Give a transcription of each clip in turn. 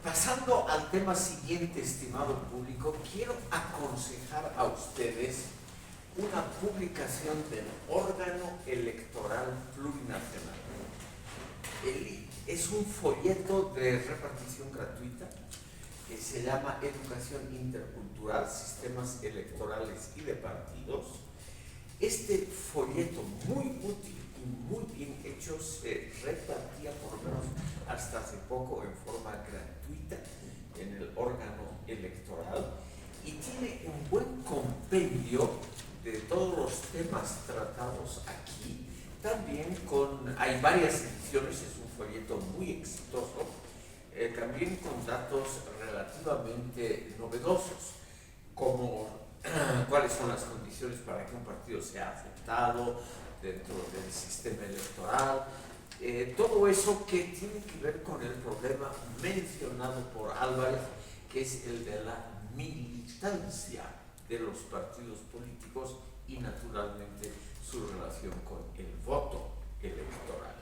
Pasando al tema siguiente, estimado público, quiero aconsejar a ustedes una publicación del órgano electoral plurinacional. Es un folleto de repartición gratuita que se llama Educación Intercultural, Sistemas Electorales y de Partidos. Este folleto muy útil y muy bien hecho se repartía por lo menos hasta hace poco en forma gratuita en el órgano electoral y tiene un buen compendio de todos los temas tratados aquí. También hay varias ediciones, es un folleto muy exitoso, también con datos relativamente novedosos, como cuáles son las condiciones para que un partido sea aceptado dentro del sistema electoral, todo eso que tiene que ver con el problema mencionado por Álvarez, que es el de la militancia de los partidos políticos y naturalmente su relación con el voto electoral.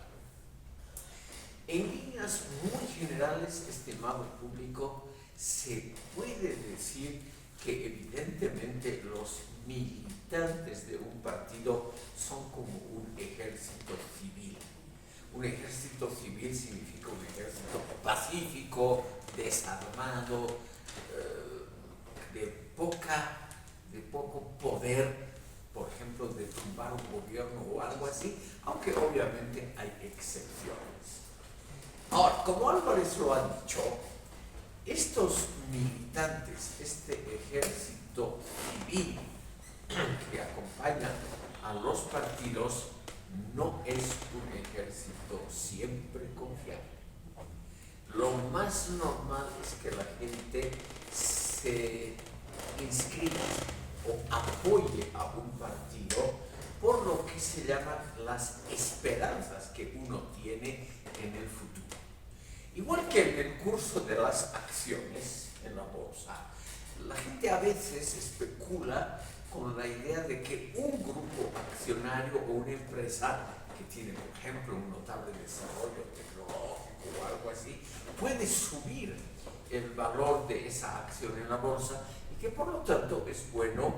En líneas muy generales, estimado público, se puede decir que evidentemente los militantes de un partido son como un ejército civil. Un ejército civil significa un ejército pacífico, desarmado, de poco poder, por ejemplo, de tumbar un gobierno o algo así, aunque obviamente hay excepciones. Ahora, como Álvarez lo ha dicho, estos militantes, este ejército civil que acompaña a los partidos, no es un ejército siempre confiable. Lo más normal es que la gente se inscriba o apoye a un partido por lo que se llaman las esperanzas que uno tiene en el futuro. Igual que en el curso de las acciones en la bolsa, la gente a veces especula con la idea de que un grupo accionario o una empresa que tiene, por ejemplo, un notable desarrollo tecnológico o algo así, puede subir el valor de esa acción en la bolsa y que por lo tanto es bueno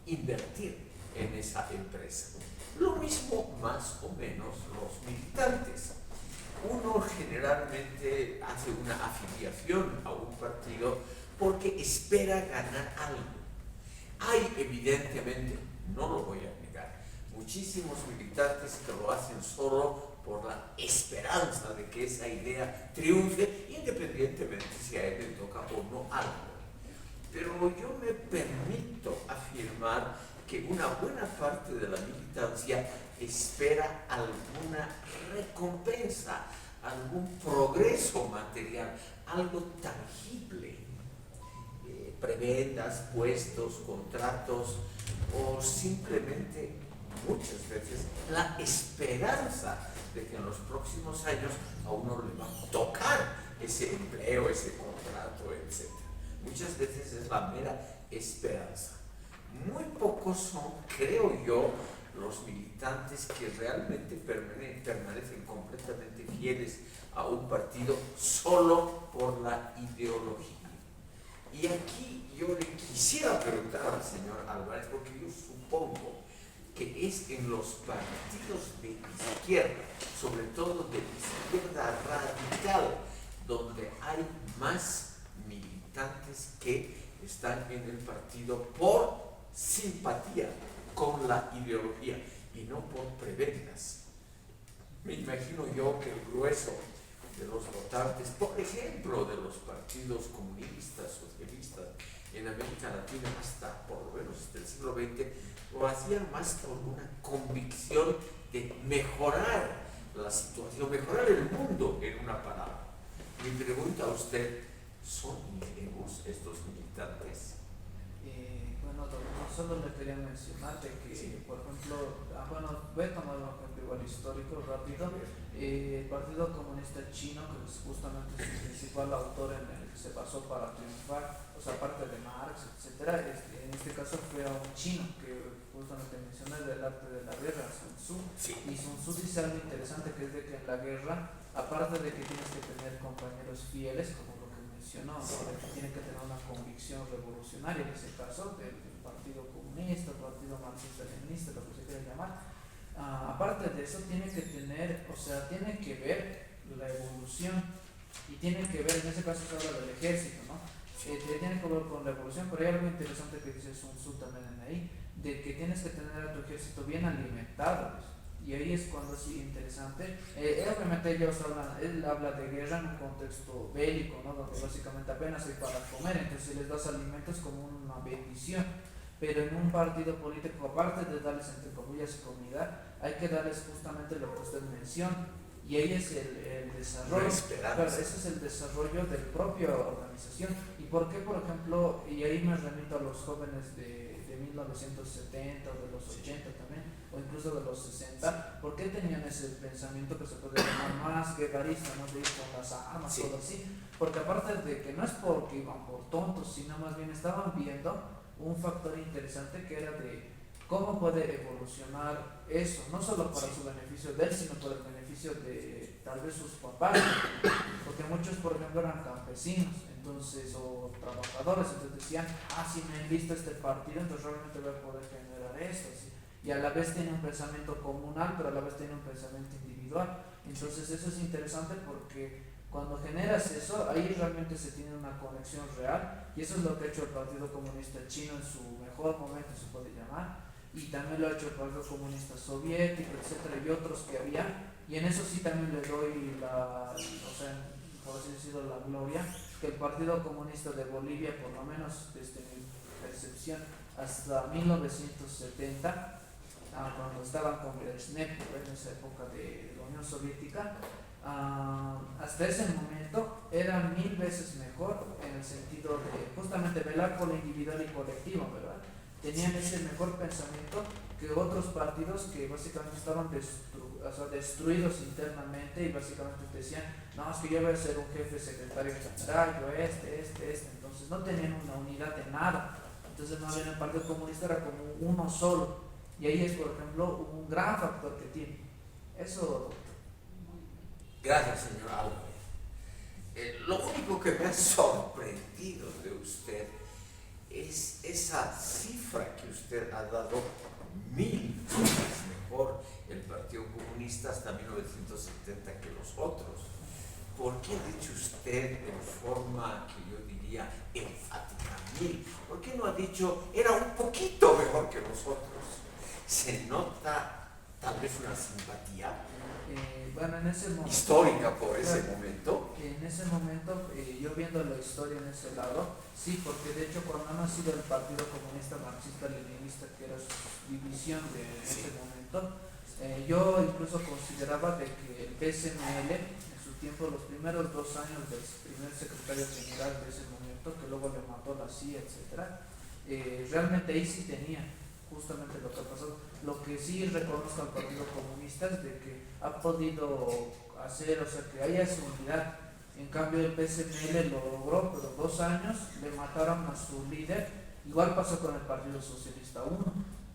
invertir en esa empresa. Lo mismo más o menos los militantes. Uno generalmente hace una afiliación a un partido porque espera ganar algo. Hay evidentemente, no lo voy a negar, muchísimos militantes que lo hacen solo por la esperanza de que esa idea triunfe, independientemente si a él le toca o no algo. Pero yo me permito afirmar que una buena parte de la militancia espera alguna recompensa, algún progreso material, algo tangible. Prebendas, puestos, contratos o simplemente muchas veces la esperanza de que en los próximos años a uno le va a tocar ese empleo, ese contrato, etc. Muchas veces es la mera esperanza. Muy pocos son, creo yo, los militantes que realmente permanecen completamente fieles a un partido solo por la ideología. Y aquí yo le quisiera preguntar al señor Álvarez, porque yo supongo que es en los partidos de izquierda, sobre todo de izquierda radical, donde hay más militantes que están en el partido por simpatía con la ideología y no por prebendas. Me imagino yo que el grueso de los votantes, por ejemplo, de los partidos comunistas, socialistas en América Latina hasta por lo menos hasta el siglo XX, lo hacían más por una convicción de mejorar la situación, mejorar el mundo, en una palabra. Mi pregunta a usted, ¿son ingenuos estos militantes? Bueno, no solo le quería mencionar de que, sí, por ejemplo, voy a tomar un ejemplo igual histórico rápido. El Partido Comunista Chino, que es justamente su principal autor en el que se basó para triunfar, o sea, aparte de Marx, etcétera, en este caso fue a un chino que justamente mencioné del arte de la guerra, Sun Tzu. Sí. Y Sun Tzu dice algo interesante, que es de que en la guerra, aparte de que tienes que tener compañeros fieles, como lo que mencionó, ¿no? De que tiene que tener una convicción revolucionaria, en ese caso, del Partido Comunista, Partido Marxista-Leninista, lo que se quiera llamar. Aparte de eso, tiene que tener, o sea, tiene que ver la evolución y tiene que ver, en ese caso se habla del ejército, ¿no? Tiene que ver con la evolución, pero hay algo interesante que dice Sun Tzu también en ahí, de que tienes que tener a tu ejército bien alimentado, pues. Y ahí es cuando es interesante. Obviamente él habla de guerra en un contexto bélico, ¿no? Donde básicamente apenas hay para comer, entonces si les das alimentos como una bendición. Pero en un partido político, aparte de darles entre comillas comida, hay que darles justamente lo que usted menciona. Y ahí es el desarrollo. Claro, ese es el desarrollo de la propia organización. ¿Y por qué, por ejemplo, y ahí me remito a los jóvenes de 1970 o de los 80 también, o incluso de los 60, ¿por qué tenían ese pensamiento que se puede llamar más guerrerista, no de ir con las armas, todo así? Porque aparte de que no es porque iban por tontos, sino más bien estaban viendo un factor interesante que era de cómo puede evolucionar eso, no solo para su beneficio de él, sino para el beneficio de tal vez sus papás, porque muchos, por ejemplo, eran campesinos, entonces, o trabajadores, entonces decían, si me enlisto este partido, entonces realmente voy a poder generar esto, ¿sí? Y a la vez tiene un pensamiento comunal, pero a la vez tiene un pensamiento individual. Entonces eso es interesante porque cuando generas eso, ahí realmente se tiene una conexión real, y eso es lo que ha hecho el Partido Comunista Chino en su mejor momento, se puede llamar, y también lo ha hecho el Partido Comunista Soviético, etcétera, y otros que había, y en eso sí también le doy por así decirlo, la gloria, que el Partido Comunista de Bolivia, por lo menos desde mi percepción, hasta 1970, cuando estaban con Brezhnev en esa época de la Unión Soviética, hasta ese momento era 1000 veces mejor en el sentido de justamente velar por lo individual y colectivo, ¿verdad? Tenían ese mejor pensamiento que otros partidos que básicamente estaban destruidos internamente y básicamente decían, no, es que yo voy a ser un jefe secretario general, yo entonces no tenían una unidad de nada, entonces más bien el Partido Comunista era como uno solo, y ahí es, por ejemplo, un gran factor que tiene eso. Gracias, señor Álvarez. Lo único que me ha sorprendido de usted es esa cifra que usted ha dado, 1000 veces mejor el Partido Comunista hasta 1970 que los otros. ¿Por qué ha dicho usted en forma que yo diría enfática 1000? ¿Por qué no ha dicho era un poquito mejor que los otros? ¿Se nota tal vez una simpatía En ese momento, histórica por ese momento? En ese momento, yo viendo la historia en ese lado, sí, porque de hecho cuando ha nacido el Partido Comunista Marxista-Leninista, que era su división de ese momento, yo incluso consideraba de que el PSML, en su tiempo, los primeros 2 años del primer secretario general de ese momento, que luego le mató la CIA, etc., realmente ahí sí tenía justamente lo que ha pasado. Lo que sí reconozco al Partido Comunista es de que ha podido hacer, o sea, que haya su unidad. En cambio el PSML lo logró, pero 2 años le mataron a su líder. Igual pasó con el Partido Socialista 1,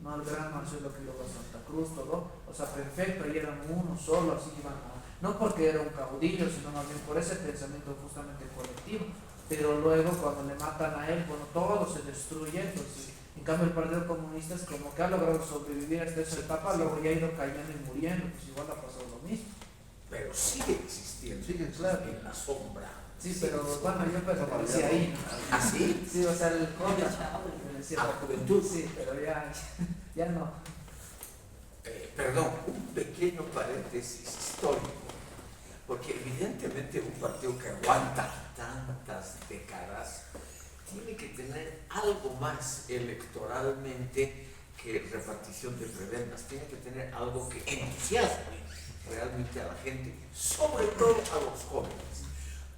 no al gran Marcelo Quiroga Santa Cruz, todo, o sea, perfecto, y eran uno solo, así iban no porque era un caudillo, sino más bien por ese pensamiento justamente colectivo. Pero luego cuando le matan a él, bueno, todo se destruye, entonces. En cambio el Partido Comunista es como que ha logrado sobrevivir hasta esa etapa, luego ya ha ido cayendo y muriendo, pues igual ha pasado lo mismo. Pero sigue existiendo, claro, en la sombra. Sí, pero bueno, yo pertenecí ahí, ¿no? ¿Ah, sí? Sí, o sea, el joven a la juventud. Sí, pero ya no. Perdón, un pequeño paréntesis histórico, porque evidentemente un partido que aguanta tantas décadas tiene que tener algo más electoralmente que repartición de prebendas, tiene que tener algo que entusiasme realmente a la gente, sobre todo a los jóvenes.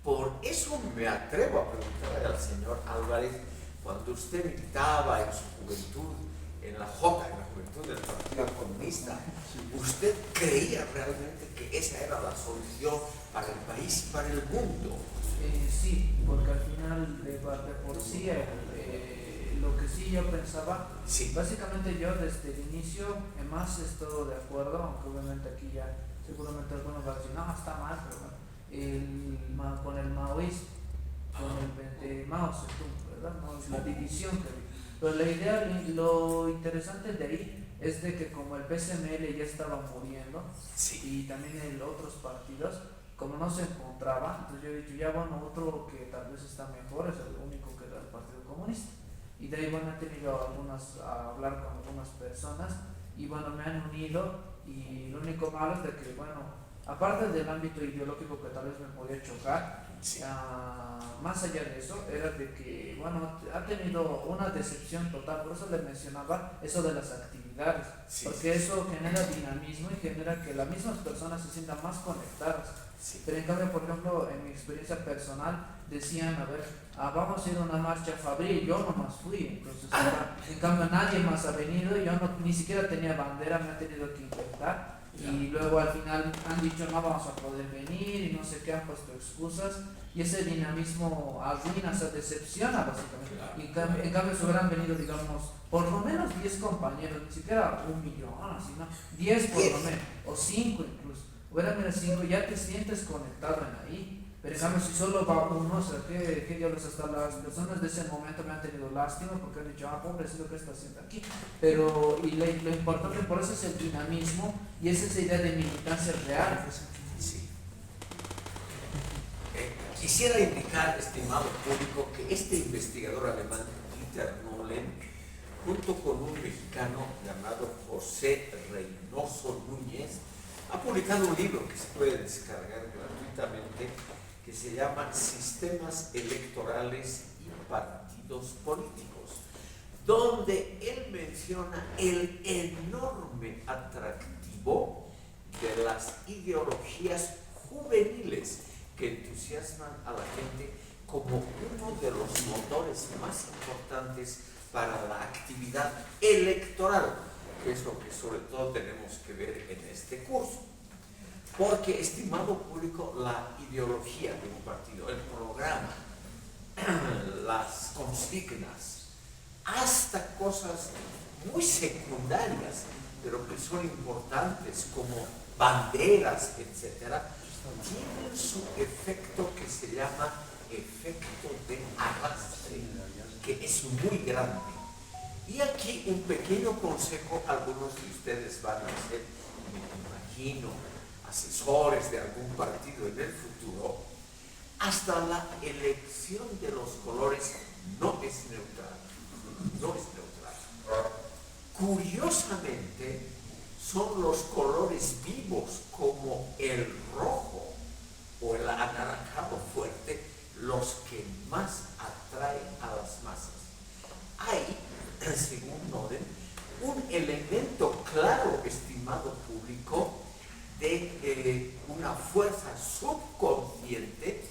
Por eso me atrevo a preguntarle al señor Álvarez, cuando usted militaba en su juventud, en la juventud del Partido Comunista, ¿usted creía realmente que esa era la solución para el país y para el mundo? Sí, porque al final de por sí lo que sí yo pensaba, básicamente yo desde el inicio más estoy de acuerdo, aunque obviamente aquí ya seguramente algunos van a decir, no, está mal, pero con el maoísmo, con el Mao Zedong, ¿verdad? ¿No? Es la división que había. Pero la idea, lo interesante de ahí es de que como el PSML ya estaba muriendo Sí. y también en otros partidos, como no se encontraba, entonces yo he dicho, ya bueno, otro que tal vez está mejor es el único que era el Partido Comunista. Y de ahí bueno, he tenido a hablar con algunas personas y bueno, me han unido y lo único malo es de que bueno, aparte del ámbito ideológico que tal vez me podía chocar, Sí. más allá de eso, era de que, bueno, ha tenido una decepción total, por eso le mencionaba eso de las actividades, Sí, porque sí, eso genera dinamismo y genera que las mismas personas se sientan más conectadas. sí. Pero en cambio, por ejemplo, en mi experiencia personal, decían, a ver, vamos a ir a una marcha fabril, yo nomás fui, entonces, en cambio nadie más ha venido, yo no, ni siquiera tenía bandera, me ha tenido que intentar. Y luego al final han dicho no vamos a poder venir y no sé qué, han puesto excusas y ese dinamismo arruina, se decepciona básicamente. Y en cambio si hubieran venido, digamos, por lo menos 10 compañeros, ni siquiera 1 millón, así, ¿no? 10 por lo menos, o 5 incluso. Hubieran venido 5, ya te sientes conectado en ahí. Pero en cambio si solo va uno, o sea, que diablos, hasta las personas de ese momento me han tenido lástima porque han dicho, pobrecito, ¿qué está haciendo aquí? Pero, y lo importante por eso es el dinamismo y es esa idea de militancia real. Sí. Quisiera indicar, estimado público, que este investigador alemán, Dieter Nolen, junto con un mexicano llamado José Reynoso Núñez, ha publicado un libro que se puede descargar gratuitamente, que se llama Sistemas Electorales y Partidos Políticos, donde él menciona el enorme atractivo de las ideologías juveniles que entusiasman a la gente como uno de los motores más importantes para la actividad electoral, que es lo que sobre todo tenemos que ver en este curso. Porque, estimado público, la ideología de un partido, el programa, las consignas, hasta cosas muy secundarias, pero que son importantes, como banderas, etcétera, tienen su efecto que se llama efecto de arrastre, que es muy grande. Y aquí un pequeño consejo, algunos de ustedes van a ser, me imagino, asesores de algún partido en el futuro. Hasta la elección de los colores no es neutral, no es neutral. Curiosamente, son los colores vivos como el rojo o el anaranjado fuerte los que más atraen a las masas. Hay, según Noden, un elemento claro, estimado público, de una fuerza subconsciente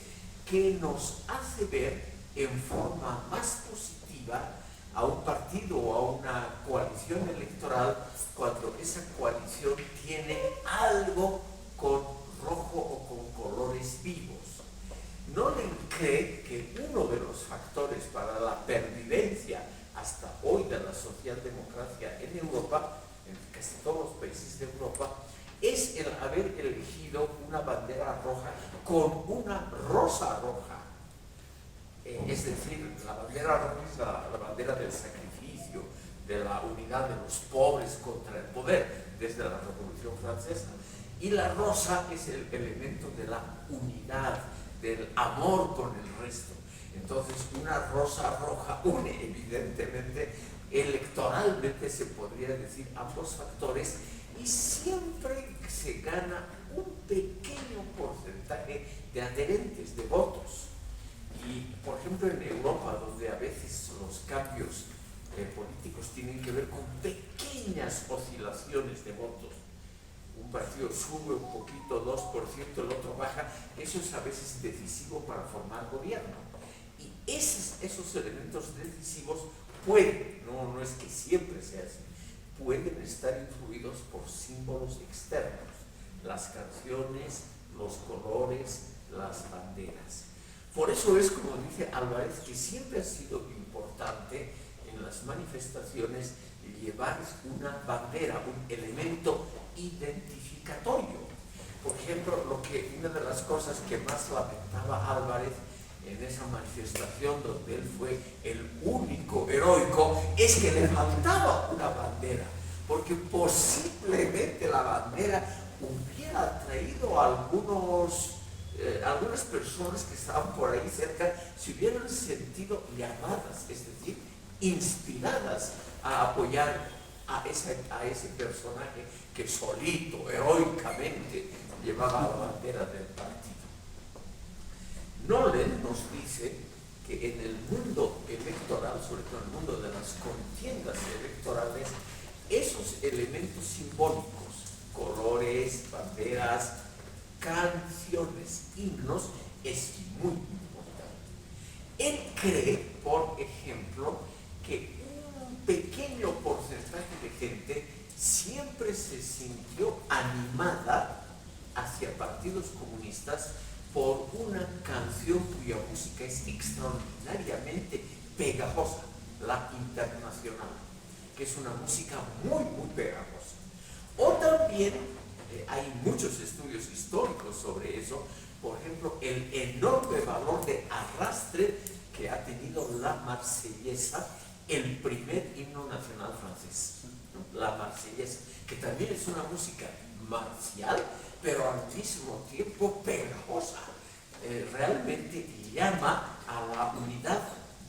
que nos hace ver en forma más positiva a un partido o a una coalición electoral cuando esa coalición tiene algo con rojo o con colores vivos. Nolen cree que uno de los factores para la pervivencia hasta hoy de la socialdemocracia en Europa, en casi todos los países de Europa, es el haber elegido una bandera roja con una rosa roja. Es decir, la bandera roja es la bandera del sacrificio, de la unidad de los pobres contra el poder, desde la Revolución Francesa. Y la rosa es el elemento de la unidad, del amor con el resto. Entonces, una rosa roja une evidentemente, electoralmente se podría decir, ambos factores, y siempre se gana un pequeño porcentaje de adherentes, de votos. Y, por ejemplo, en Europa, donde a veces los cambios políticos tienen que ver con pequeñas oscilaciones de votos, un partido sube un poquito, 2%, el otro baja, eso es a veces decisivo para formar gobierno. Y esos elementos decisivos pueden, no es que siempre sea así, pueden estar influidos por símbolos externos, las canciones, los colores, las banderas. Por eso es, como dice Álvarez, que siempre ha sido importante en las manifestaciones llevar una bandera, un elemento identificatorio. Por ejemplo, una de las cosas que más lamentaba Álvarez en esa manifestación donde él fue el único heroico, es que le faltaba una bandera, porque posiblemente la bandera hubiera traído a algunas personas que estaban por ahí cerca, se hubieran sentido llamadas, es decir, inspiradas a apoyar a ese personaje que solito, heroicamente, llevaba la bandera del partido. Nolen nos dice que en el mundo electoral, sobre todo en el mundo de las contiendas electorales, esos elementos simbólicos, colores, banderas, canciones, himnos, es muy importante. Él cree, por ejemplo, que un pequeño porcentaje de gente siempre se sintió animada hacia partidos comunistas por una canción cuya música es extraordinariamente pegajosa, la Internacional, que es una música muy, muy pegajosa. O también hay muchos estudios históricos sobre eso, por ejemplo, el enorme valor de arrastre que ha tenido la Marsellesa, el primer himno nacional francés, ¿no? La Marsellesa, que también es una música marcial, pero al mismo tiempo pegajosa. Realmente llama a la unidad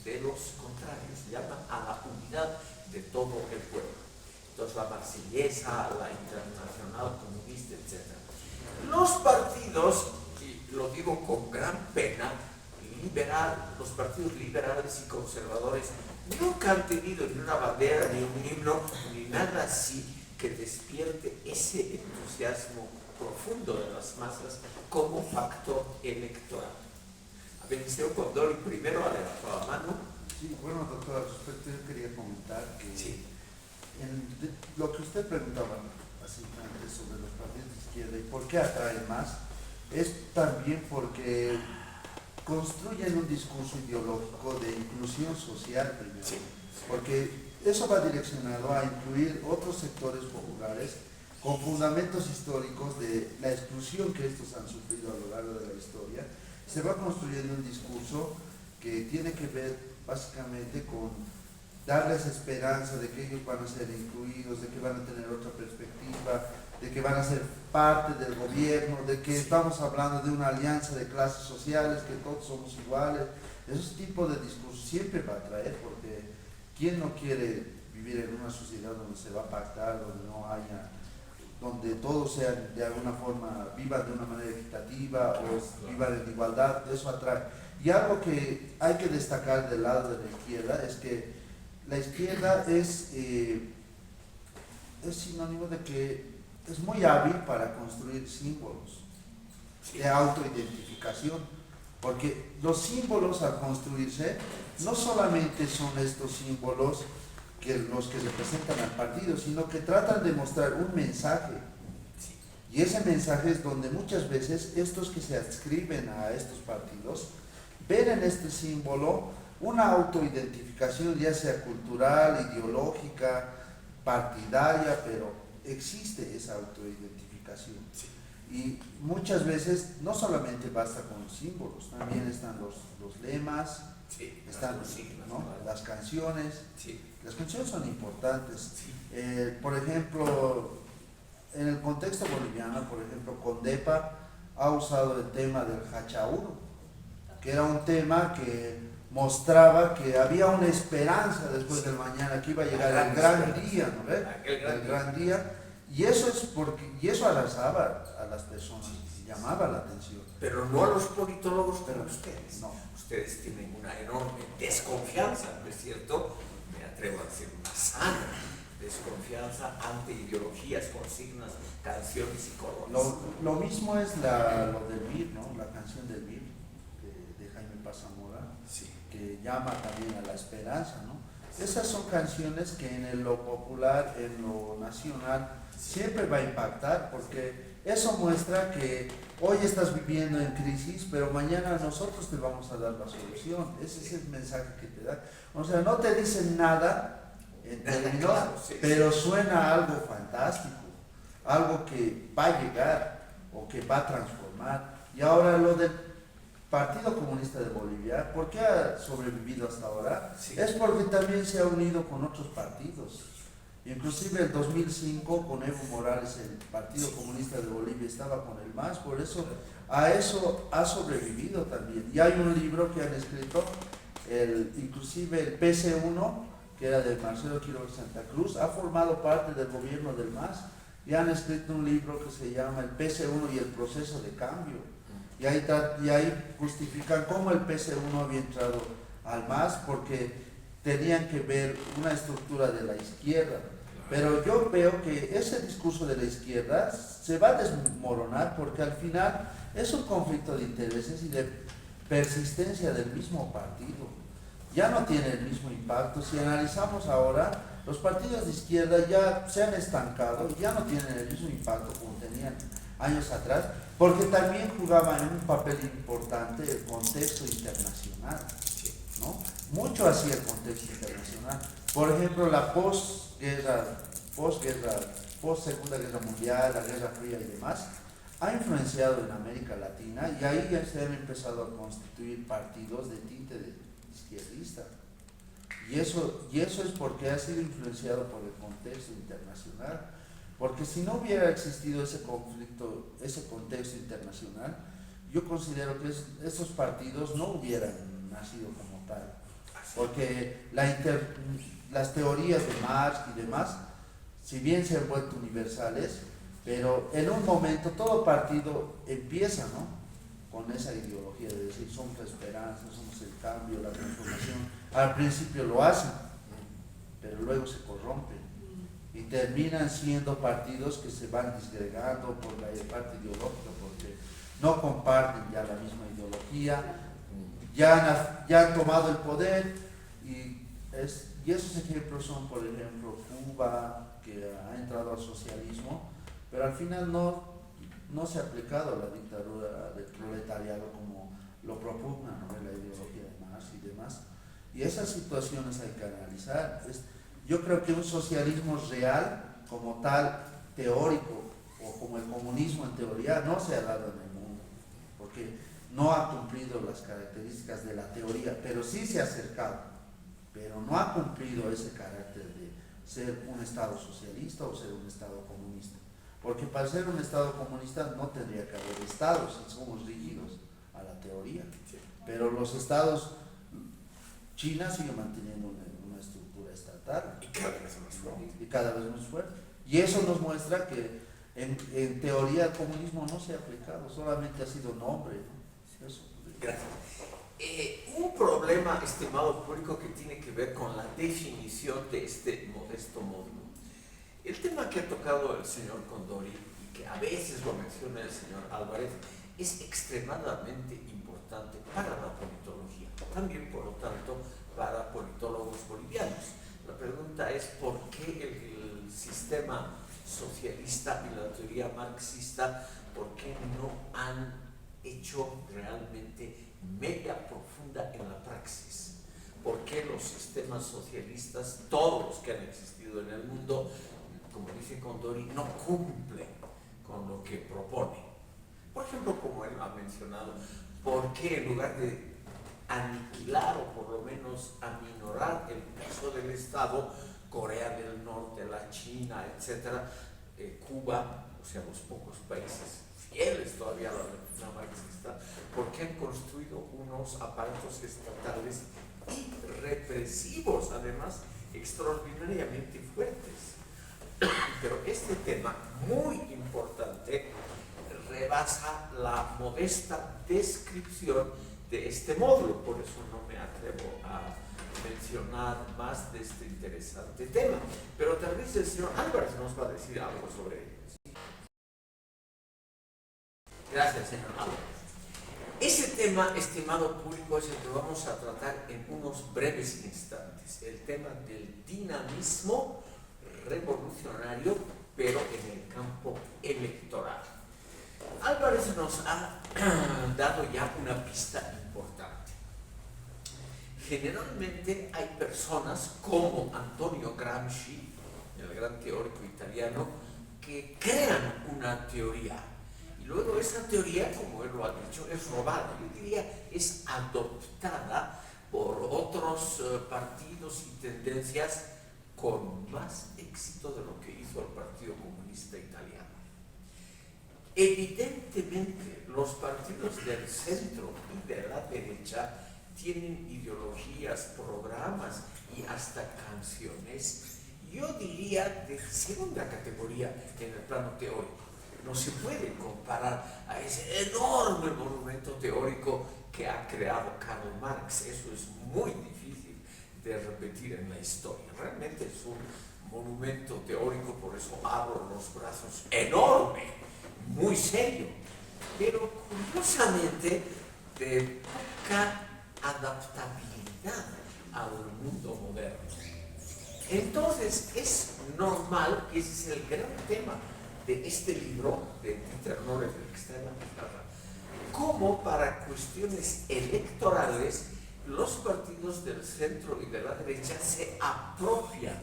de los contrarios, llama a la unidad de todo el pueblo. Entonces la Marsellesa, la Internacional Comunista, etc. Los partidos, y lo digo con gran pena, los partidos liberales y conservadores nunca han tenido ni una bandera, ni un himno, ni nada así que despierte ese entusiasmo profundo de las masas como factor electoral. A ver, señor Condori primero ha levantado la mano. Sí, bueno, doctor, al respecto yo quería comentar que sí, lo que usted preguntaba así antes sobre los partidos de izquierda y por qué atraen más, es también porque construyen un discurso ideológico de inclusión social primero, sí, porque eso va direccionado a incluir otros sectores populares con fundamentos históricos de la exclusión que estos han sufrido a lo largo de la historia. Se va construyendo un discurso que tiene que ver básicamente con darles esperanza de que ellos van a ser incluidos, de que van a tener otra perspectiva, de que van a ser parte del gobierno, de que estamos hablando de una alianza de clases sociales, que todos somos iguales. Esos tipos de discursos siempre va a atraer, porque ¿quién no quiere vivir en una sociedad donde se va a pactar, donde todos sean de alguna forma, vivan de una manera equitativa o vivan en igualdad? Eso atrae. Y algo que hay que destacar del lado de la izquierda es que la izquierda es sinónimo de que es muy hábil para construir símbolos de autoidentificación, porque los símbolos al construirse no solamente son estos símbolos los que representan al partido, sino que tratan de mostrar un mensaje. Y ese mensaje es donde muchas veces estos que se adscriben a estos partidos ven en este símbolo una autoidentificación, ya sea cultural, ideológica, partidaria, pero existe esa autoidentificación. Y muchas veces no solamente basta con los símbolos, también están los lemas, están los signos, ¿no? Las canciones. Las canciones son importantes. Por ejemplo, en el contexto boliviano, por ejemplo, Condepa ha usado el tema del Hachauro, que era un tema que mostraba que había una esperanza después del mañana, que iba a llegar el gran día, ¿no ves? El gran día. Y eso arrasaba a las personas, llamaba la atención. Pero no a los politólogos como ustedes. No. Ustedes tienen una enorme desconfianza, ¿no es cierto? Me atrevo a decir una sana desconfianza ante ideologías, consignas, canciones y colores. Lo mismo es lo del MIR, ¿no? La canción del MIR de Jaime Paz Zamora, que llama también a la esperanza, ¿no? Esas son canciones que en lo popular, en lo nacional, siempre va a impactar, porque eso muestra que hoy estás viviendo en crisis, pero mañana nosotros te vamos a dar la solución. Ese es el mensaje que te da. O sea, no te dicen nada en términos, pero suena algo fantástico, algo que va a llegar o que va a transformar. Y ahora lo del Partido Comunista de Bolivia, ¿por qué ha sobrevivido hasta ahora? Sí. Es porque también se ha unido con otros partidos. Inclusive en 2005 con Evo Morales el Partido Comunista de Bolivia estaba con el MAS, por eso a eso ha sobrevivido también. Y hay un libro que han escrito, inclusive el PC1, que era de Marcelo Quiroga Santa Cruz, ha formado parte del gobierno del MAS y han escrito un libro que se llama el PC1 y el proceso de cambio. Y ahí justifican cómo el PC1 había entrado al MAS, porque tenían que ver una estructura de la izquierda. Pero yo veo que ese discurso de la izquierda se va a desmoronar, porque al final es un conflicto de intereses y de persistencia del mismo partido. Ya no tiene el mismo impacto. Si analizamos ahora, los partidos de izquierda ya se han estancado, ya no tienen el mismo impacto como tenían años atrás, porque también jugaban un papel importante el contexto internacional, ¿no? Mucho hacía el contexto internacional. Por ejemplo, la post-segunda guerra mundial, la Guerra Fría y demás, ha influenciado en América Latina, y ahí ya se han empezado a constituir partidos de tinte izquierdista. Y eso es porque ha sido influenciado por el contexto internacional. Porque si no hubiera existido ese conflicto, ese contexto internacional, yo considero que esos partidos no hubieran nacido como tal. Porque las teorías de Marx y demás, si bien se han vuelto universales, pero en un momento todo partido empieza, ¿no?, con esa ideología de decir somos la esperanza, somos el cambio, la transformación. Al principio lo hacen, pero luego se corrompen y terminan siendo partidos que se van disgregando por la parte ideológica, porque no comparten ya la misma ideología, ya han tomado el poder, y esos ejemplos son, por ejemplo, Cuba, que ha entrado al socialismo, pero al final no se ha aplicado la dictadura del proletariado como lo propugna, ¿no?, la ideología de Marx y demás. Y esas situaciones hay que analizar. Yo creo que un socialismo real, como tal, teórico, o como el comunismo en teoría, no se ha dado en el mundo, porque no ha cumplido las características de la teoría, pero sí se ha acercado, pero no ha cumplido ese carácter de ser un Estado socialista o ser un Estado comunista. Porque para ser un Estado comunista no tendría que haber estados, si somos rígidos a la teoría. Pero los estados, China sigue manteniendo una estructura estatal. Y cada vez más fuerte. Y cada vez más fuerte. Y eso nos muestra que en teoría el comunismo no se ha aplicado, solamente ha sido nombre, ¿no? Eso. Gracias. Un problema, estimado público, que tiene que ver con la definición de este modesto módulo. El tema que ha tocado el señor Condori, y que a veces lo menciona el señor Álvarez, es extremadamente importante para la politología, también por lo tanto para politólogos bolivianos. La pregunta es por qué el sistema socialista y la teoría marxista, por qué no han hecho realmente mega profunda en la praxis. ¿Por qué los sistemas socialistas, todos los que han existido en el mundo, como dice Condori, no cumplen con lo que propone? Por ejemplo, como él ha mencionado, ¿por qué en lugar de aniquilar o por lo menos aminorar el peso del Estado, Corea del Norte, la China, etcétera, Cuba, o sea, los pocos países fieles todavía a la doctrina marxista, por qué han construido unos aparatos estatales y represivos, además, extraordinariamente fuertes? Pero este tema, muy importante, rebasa la modesta descripción de este módulo, por eso no me atrevo a mencionar más de este interesante tema, pero tal vez el señor Álvarez nos va a decir algo sobre ello. Gracias, señor Álvarez. Ese tema, estimado público, es el que vamos a tratar en unos breves instantes, el tema del dinamismo revolucionario, pero en el campo electoral. Álvarez nos ha dado ya una pista importante. Generalmente hay personas como Antonio Gramsci, el gran teórico italiano, que crean una teoría y luego esa teoría, como él lo ha dicho, es robada. Yo diría es adoptada por otros partidos y tendencias con más éxito de lo que hizo el Partido Comunista Italiano. Evidentemente, los partidos del centro y de la derecha tienen ideologías, programas y hasta canciones, yo diría de segunda categoría en el plano teórico. No se puede comparar a ese enorme monumento teórico que ha creado Karl Marx. Eso es muy difícil de repetir en la historia. Realmente es un monumento teórico, por eso abro los brazos, enorme, muy serio, pero curiosamente de poca adaptabilidad al mundo moderno. Entonces es normal, y ese es el gran tema de este libro de Dieter Noller, del que está en la pizarra, cómo para cuestiones electorales los partidos del centro y de la derecha se apropian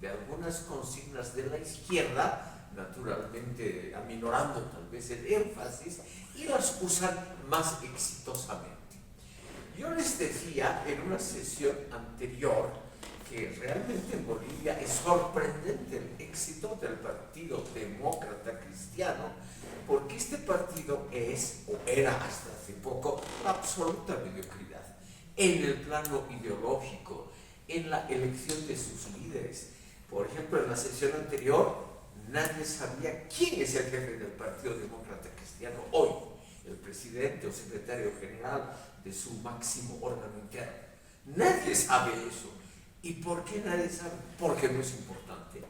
de algunas consignas de la izquierda, naturalmente aminorando tal vez el énfasis, y las usan más exitosamente. Yo les decía en una sesión anterior que realmente en Bolivia es sorprendente el éxito del Partido Demócrata Cristiano, porque este partido es, o era hasta hace poco, la absoluta mediocridad en el plano ideológico, en la elección de sus líderes. Por ejemplo, en la sesión anterior, nadie sabía quién es el jefe del Partido Demócrata Cristiano hoy, el presidente o secretario general de su máximo órgano interno. Nadie sabe eso. ¿Y por qué nadie sabe? Porque no es importante.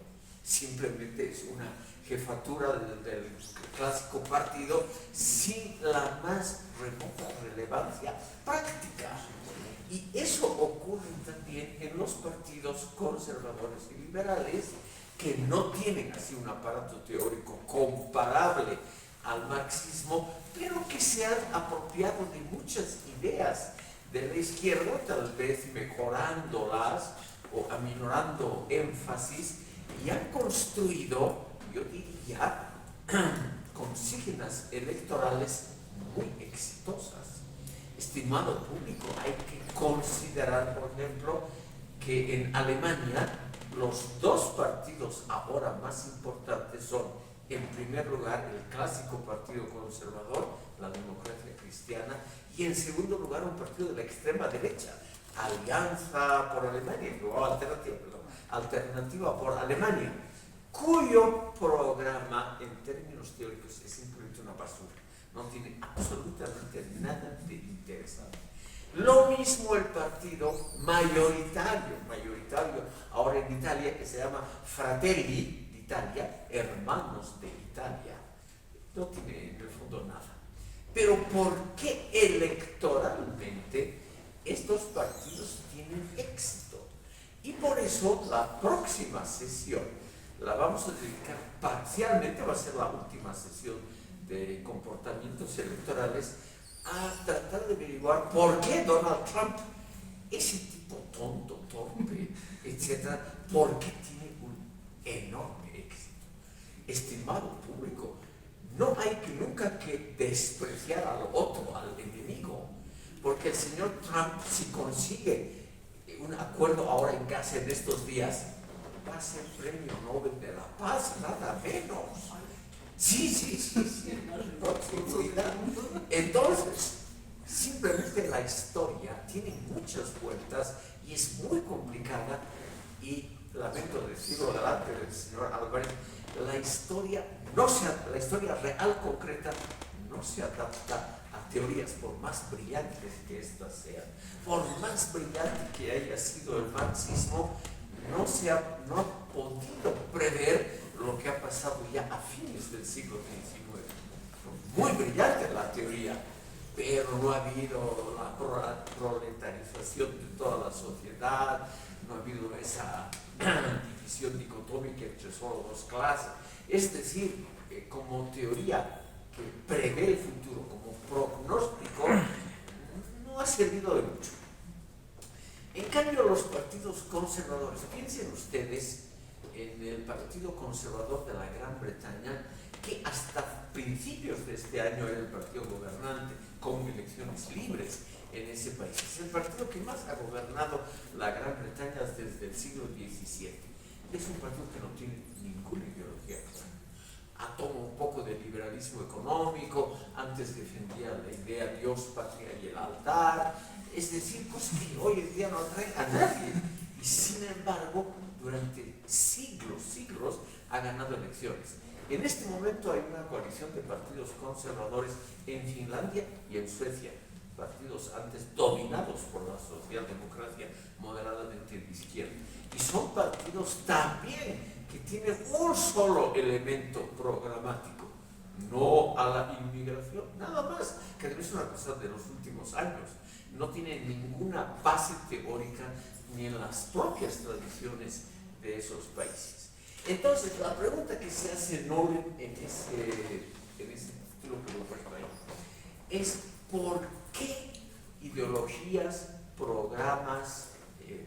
Simplemente es una jefatura del clásico partido sin la más remota relevancia práctica. Y eso ocurre también en los partidos conservadores y liberales, que no tienen así un aparato teórico comparable al marxismo, pero que se han apropiado de muchas ideas de la izquierda, tal vez mejorándolas o aminorando énfasis, y han construido, yo diría, consignas electorales muy exitosas. Estimado público, hay que considerar, por ejemplo, que en Alemania los dos partidos ahora más importantes son, en primer lugar, el clásico partido conservador, la Democracia Cristiana, y en segundo lugar un partido de la extrema derecha, Alianza por Alemania, o Alternativa por Alemania, cuyo programa en términos teóricos es simplemente una basura, no tiene absolutamente nada de interesante. Lo mismo el partido mayoritario ahora en Italia, que se llama Fratelli d'Italia, Hermanos de Italia, no tiene en el fondo nada. Pero ¿por qué electoralmente estos partidos tienen éxito? Y por eso la próxima sesión la vamos a dedicar parcialmente, va a ser la última sesión de comportamientos electorales, a tratar de averiguar por qué Donald Trump, ese tipo tonto, torpe, etcétera, por qué tiene un enorme éxito. Estimado público, no hay que nunca que despreciar al otro, al enemigo, porque el señor Trump, si consigue un acuerdo ahora en casa en estos días, va a ser premio Nobel de la Paz, nada menos. Sí. Entonces, simplemente la historia tiene muchas vueltas y es muy complicada, y lamento decirlo delante del señor Álvarez, la historia real concreta no se adapta a teorías, por más brillantes que éstas sean. Por más brillante que haya sido el marxismo, no ha podido prever lo que ha pasado ya a fines del siglo XIX. Muy brillante la teoría, pero no ha habido la proletarización de toda la sociedad, no ha habido esa división dicotómica entre solo dos clases. Es decir, como teoría que prevé el futuro, como pronóstico, no ha servido de mucho. En cambio, los partidos conservadores, piensen ustedes en el Partido Conservador de la Gran Bretaña, que hasta principios de este año era el partido gobernante, con elecciones libres en ese país. Es el partido que más ha gobernado la Gran Bretaña desde el siglo XVII. Es un partido que no tiene ninguna ideología clara. Toma un poco de liberalismo económico, antes defendía la idea Dios, patria y el altar, es decir, cosas que hoy en día no atraen a nadie. Y sin embargo, durante siglos ha ganado elecciones. En este momento hay una coalición de partidos conservadores en Finlandia y en Suecia, partidos antes dominados por la socialdemocracia moderadamente de izquierda. Y son partidos también que tienen un solo elemento programático: no a la inmigración, nada más, que debe ser una cosa de los últimos años. No tiene ninguna base teórica ni en las propias tradiciones de esos países. Entonces, la pregunta que se hace Nolen en ese título que lo he puesto ahí es: ¿por qué ideologías, programas,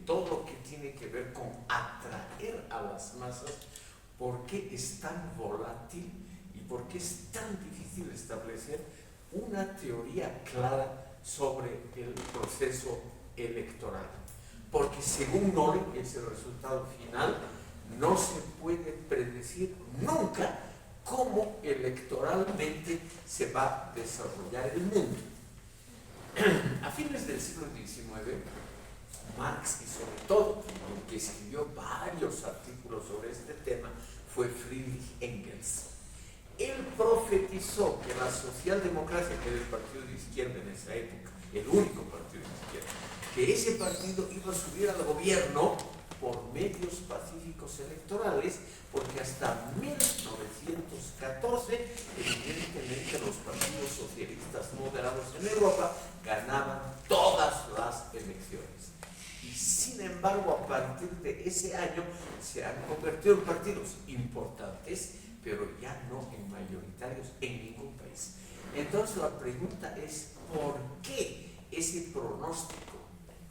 todo lo que tiene que ver con atraer a las masas, por qué es tan volátil y por qué es tan difícil establecer una teoría clara sobre el proceso electoral? Porque según Nolen, es el resultado final, no se puede predecir nunca cómo electoralmente se va a desarrollar el mundo. A fines del siglo XIX, Marx, y sobre todo el que escribió varios artículos sobre este tema, fue Friedrich Engels. Él profetizó que la socialdemocracia, que era el partido de izquierda en esa época, el único partido de izquierda, que ese partido iba a subir al gobierno por medios pacíficos electorales, porque hasta 1914, evidentemente, los partidos socialistas moderados en Europa ganaban todas las elecciones. Y sin embargo, a partir de ese año se han convertido en partidos importantes, pero ya no en mayoritarios en ningún país. Entonces la pregunta es: ¿por qué ese pronóstico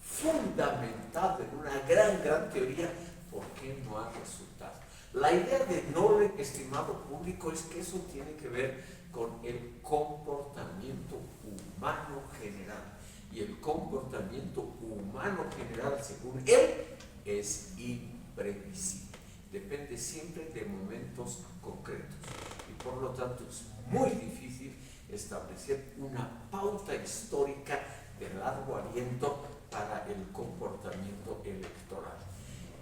fundamental en una gran teoría, por qué no ha resultado? La idea de Nolen, estimado público, es que eso tiene que ver con el comportamiento humano general. Y el comportamiento humano general, según él, es imprevisible. Depende siempre de momentos concretos. Y por lo tanto es muy difícil establecer una pauta histórica de largo aliento para el comportamiento electoral.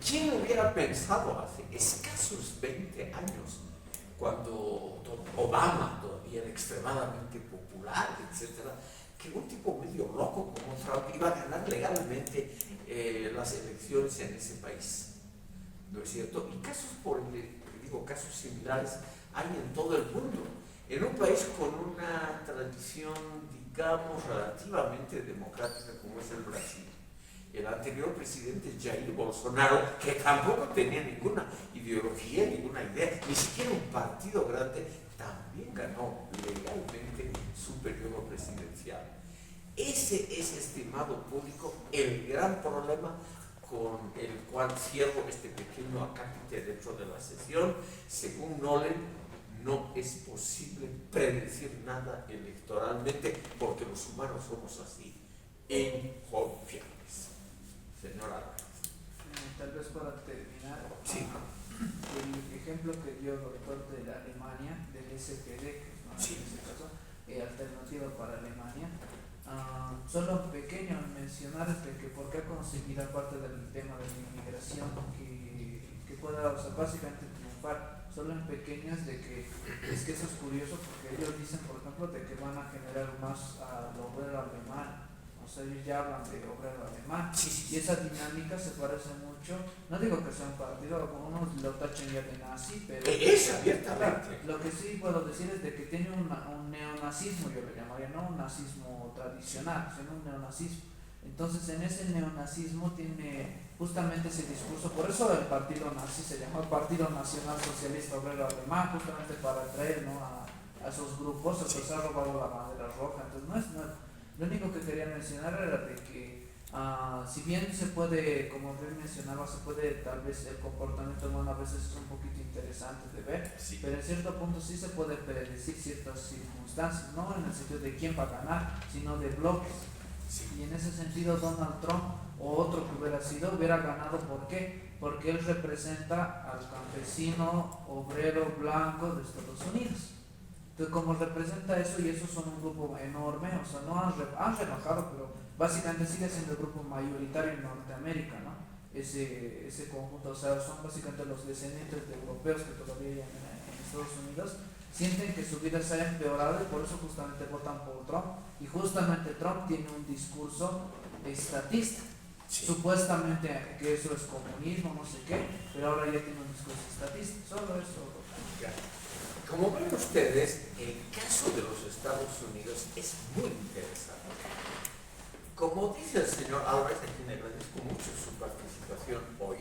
¿Quién hubiera pensado hace escasos 20 años, cuando Obama todavía era extremadamente popular, etcétera, que un tipo medio loco como Trump iba a ganar legalmente las elecciones en ese país? ¿No es cierto? Y casos similares hay en todo el mundo. En un país con una tradición, digamos, relativamente democrática como es el Brasil, el anterior presidente Jair Bolsonaro, que tampoco tenía ninguna ideología, ninguna idea, ni siquiera un partido grande, también ganó legalmente su periodo presidencial. Ese es, estimado público, el gran problema con el cual cierro este pequeño acápite dentro de la sesión. Según Nolen, no es posible predecir nada electoralmente, porque los humanos somos así, inconfiables. Señora Álvarez. Tal vez para terminar, Sí. el ejemplo que dio el doctor de la Alemania, del SPD, que es en este caso, alternativa para Alemania, solo pequeño mencionar de que por qué conseguir, aparte del tema de la inmigración, que pueda, o sea, básicamente triunfar, solo en pequeñas, de que es que eso es curioso, porque ellos dicen, por ejemplo, de que van a generar más al obrero alemán. O sea, ellos ya hablan de obrero alemán, y esa dinámica se parece mucho. No digo que sea un partido, algunos lo tachan ya de nazi, pero es abiertamente. Lo que sí puedo decir es de que tiene un neonazismo, yo lo llamaría, no un nazismo tradicional, sino un neonazismo. Entonces, en ese neonazismo tiene justamente ese discurso. Por eso el partido nazi se llama Partido Nacional Socialista Obrero Alemán, justamente para atraer, ¿no?, a esos grupos. Se ha robado la bandera roja. Entonces, no es. Lo único que quería mencionar era de que Si bien se puede, como bien mencionaba, se puede tal vez el comportamiento humano a veces es un poquito interesante de ver, Sí. pero en cierto punto sí se puede predecir ciertas circunstancias, no en el sentido de quién va a ganar, sino de bloques. Sí. Y en ese sentido Donald Trump o otro que hubiera ganado. ¿Por qué? Porque él representa al campesino obrero blanco de Estados Unidos. Entonces, como representa eso, y esos son un grupo enorme, o sea, no han rebajado, pero básicamente sigue siendo el grupo mayoritario en Norteamérica, ¿no? Ese conjunto, o sea, son básicamente los descendientes de europeos que todavía viven en Estados Unidos, sienten que su vida se ha empeorado y por eso justamente votan por Trump. Y justamente Trump tiene un discurso estatista. Sí. Supuestamente que eso es comunismo, no sé qué, pero ahora ya tiene un discurso estatista. Solo eso. Como ven ustedes, el caso de los Estados Unidos es muy interesante. Como dice el señor Álvarez, a quien agradezco mucho su participación hoy,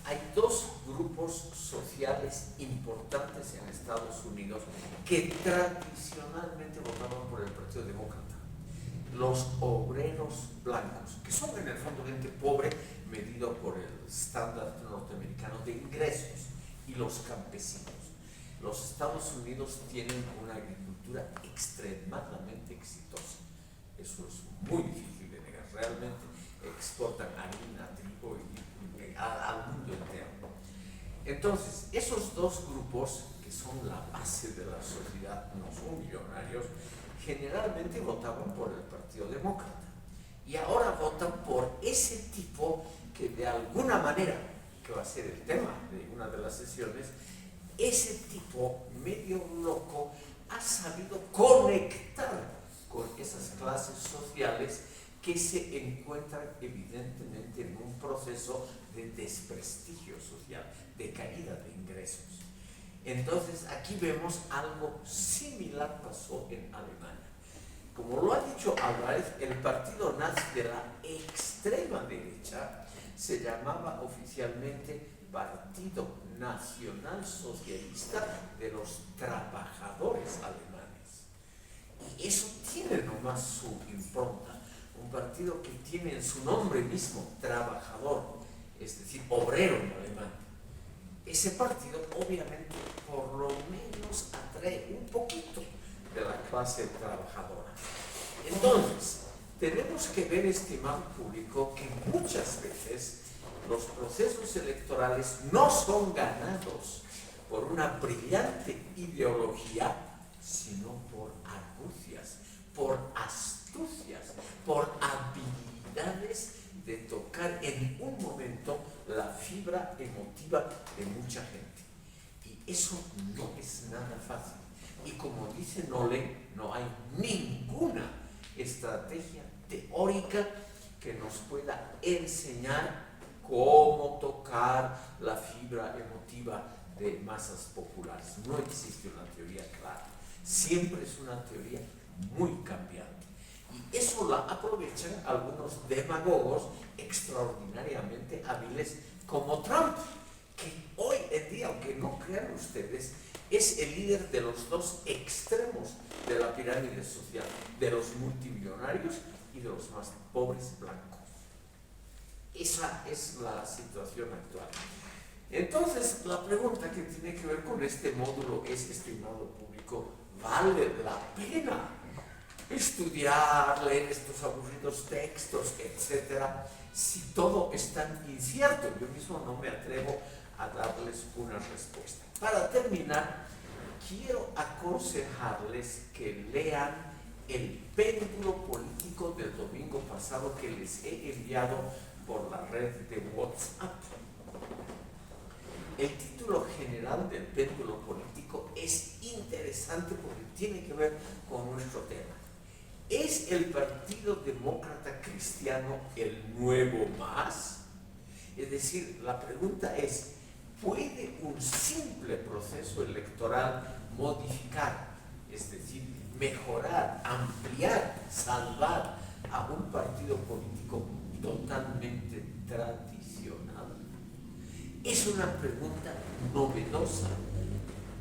hay dos grupos sociales importantes en Estados Unidos que tradicionalmente votaban por el Partido Demócrata. Los obreros blancos, que son en el fondo gente pobre medido por el estándar norteamericano de ingresos, y los campesinos. Los Estados Unidos tienen una agricultura extremadamente exitosa. Eso es muy difícil de negar. Realmente exportan harina, trigo al mundo entero. Entonces, esos dos grupos, que son la base de la sociedad, no son millonarios, generalmente votaban por el Partido Demócrata. Y ahora votan por ese tipo que de alguna manera, que va a ser el tema de una de las sesiones, ese tipo medio loco ha sabido conectar con esas clases sociales que se encuentran evidentemente en un proceso de desprestigio social, de caída de ingresos. Entonces aquí vemos algo similar pasó en Alemania. Como lo ha dicho Álvarez, el partido nazi de la extrema derecha se llamaba oficialmente Partido Nacional Socialista de los Trabajadores Alemanes. Y eso tiene nomás su impronta. Un partido que tiene en su nombre mismo trabajador, es decir, obrero en alemán. Ese partido obviamente por lo menos atrae un poquito de la clase trabajadora. Entonces, tenemos que ver, estimado público, que muchas veces los procesos electorales no son ganados por una brillante ideología, sino por argucias, por astucias, por habilidades de tocar en un momento la fibra emotiva de mucha gente. Y eso no es nada fácil. Y como dice Nole, no hay ninguna estrategia teórica que nos pueda enseñar cómo tocar la fibra emotiva de masas populares. No existe una teoría clara. Siempre es una teoría muy cambiante. Y eso la aprovechan algunos demagogos extraordinariamente hábiles como Trump, que hoy en día, aunque no crean ustedes, es el líder de los dos extremos de la pirámide social, de los multimillonarios y de los más pobres blancos. Esa es la situación actual. Entonces, la pregunta que tiene que ver con este módulo es, estimado público, ¿vale la pena estudiar, leer estos aburridos textos, etcétera, si todo es tan incierto? Yo mismo no me atrevo a darles una respuesta. Para terminar, quiero aconsejarles que lean el péndulo político del domingo pasado que les he enviado por la red de WhatsApp. El título general del péndulo político es interesante porque tiene que ver con nuestro tema. ¿Es el Partido Demócrata Cristiano el nuevo más? Es decir, la pregunta es, ¿puede un simple proceso electoral modificar, es decir, mejorar, ampliar, salvar a un partido político totalmente tradicional? Es una pregunta novedosa.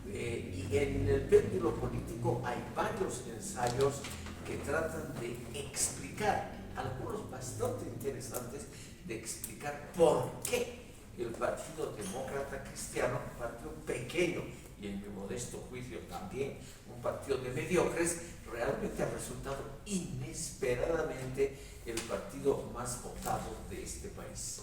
Y en el péndulo político hay varios ensayos que tratan de explicar algunos bastante interesantes de explicar por qué el Partido Demócrata Cristiano, un partido pequeño y en mi modesto juicio también un partido de mediocres, realmente ha resultado inesperadamente el partido más votado de este país.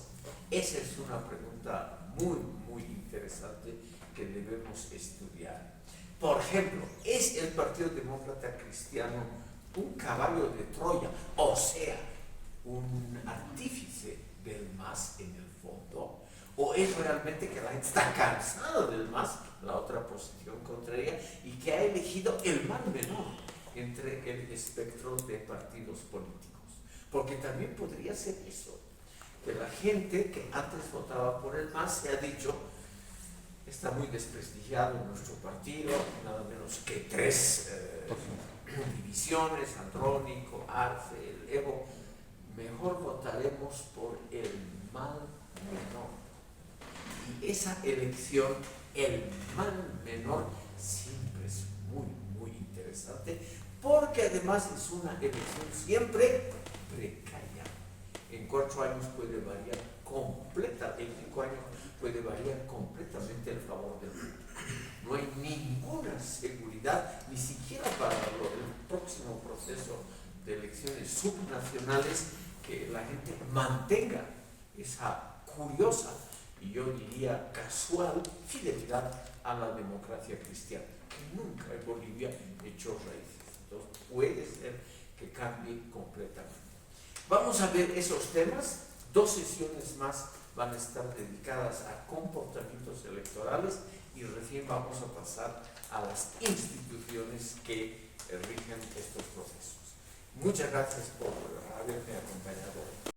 Esa es una pregunta muy interesante que debemos estudiar. Por ejemplo, ¿es el Partido Demócrata Cristiano un caballo de Troya, o sea, un artífice del MAS en el fondo? ¿O es realmente que la gente está cansada del MAS, la otra posición contraria, y que ha elegido el mal menor entre el espectro de partidos políticos? Porque también podría ser eso, que la gente que antes votaba por el MAS se ha dicho: está muy desprestigiado nuestro partido, nada menos que 3 divisiones, Andrónico, Arce, el Evo, mejor votaremos por el mal menor. Y esa elección, el mal menor, siempre es muy interesante, porque además es una elección siempre precaria. En 4 años puede variar completamente, en 5 años puede variar completamente el favor del voto. No hay ninguna seguridad, ni siquiera para el próximo proceso de elecciones subnacionales, que la gente mantenga esa curiosa y yo diría casual fidelidad a la democracia cristiana, que nunca en Bolivia echó raíces. Entonces puede ser que cambie completamente. Vamos a ver esos temas. 2 sesiones más van a estar dedicadas a comportamientos electorales y recién vamos a pasar a las instituciones que rigen estos procesos. Muchas gracias por haberme acompañado.